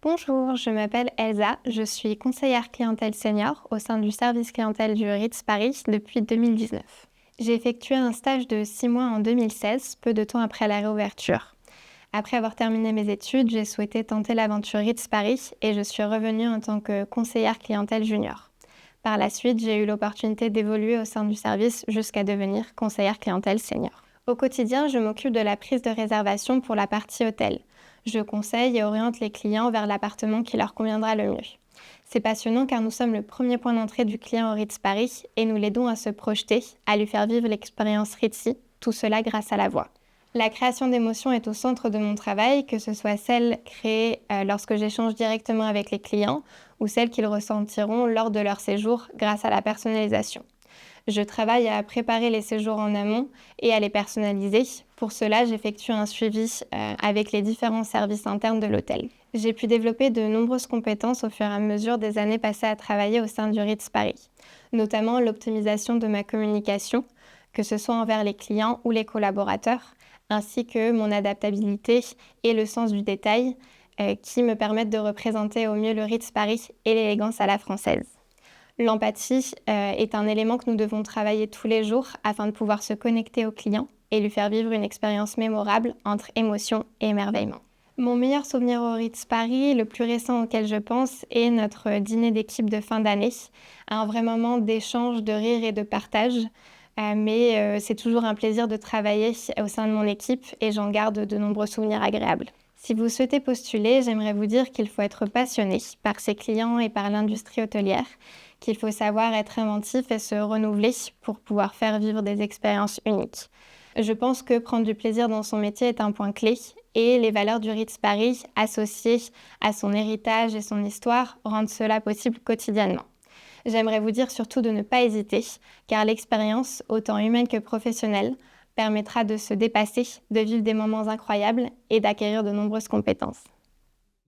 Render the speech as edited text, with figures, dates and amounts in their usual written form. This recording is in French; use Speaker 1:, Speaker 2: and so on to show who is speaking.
Speaker 1: Bonjour, je m'appelle Elsa, je suis conseillère clientèle senior au sein du service clientèle du Ritz Paris depuis 2019. J'ai effectué un stage de 6 mois en 2016, peu de temps après la réouverture. Après avoir terminé mes études, j'ai souhaité tenter l'aventure Ritz Paris et je suis revenue en tant que conseillère clientèle junior. Par la suite, j'ai eu l'opportunité d'évoluer au sein du service jusqu'à devenir conseillère clientèle senior. Au quotidien, je m'occupe de la prise de réservation pour la partie hôtel. Je conseille et oriente les clients vers l'appartement qui leur conviendra le mieux. C'est passionnant car nous sommes le premier point d'entrée du client au Ritz Paris et nous l'aidons à se projeter, à lui faire vivre l'expérience Ritzy, tout cela grâce à la voix. La création d'émotions est au centre de mon travail, que ce soit celle créée lorsque j'échange directement avec les clients ou celle qu'ils ressentiront lors de leur séjour grâce à la personnalisation. Je travaille à préparer les séjours en amont et à les personnaliser. Pour cela, j'effectue un suivi avec les différents services internes de l'hôtel. J'ai pu développer de nombreuses compétences au fur et à mesure des années passées à travailler au sein du Ritz Paris, notamment l'optimisation de ma communication, que ce soit envers les clients ou les collaborateurs, ainsi que mon adaptabilité et le sens du détail qui me permettent de représenter au mieux le Ritz Paris et l'élégance à la française. L'empathie est un élément que nous devons travailler tous les jours afin de pouvoir se connecter au client et lui faire vivre une expérience mémorable entre émotion et émerveillement. Mon meilleur souvenir au Ritz Paris, le plus récent auquel je pense, est notre dîner d'équipe de fin d'année. Un vrai moment d'échange, de rire et de partage. Mais c'est toujours un plaisir de travailler au sein de mon équipe et j'en garde de nombreux souvenirs agréables. Si vous souhaitez postuler, j'aimerais vous dire qu'il faut être passionné par ses clients et par l'industrie hôtelière, qu'il faut savoir être inventif et se renouveler pour pouvoir faire vivre des expériences uniques. Je pense que prendre du plaisir dans son métier est un point clé et les valeurs du Ritz Paris, associées à son héritage et son histoire, rendent cela possible quotidiennement. J'aimerais vous dire surtout de ne pas hésiter, car l'expérience, autant humaine que professionnelle, permettra de se dépasser, de vivre des moments incroyables et d'acquérir de nombreuses compétences.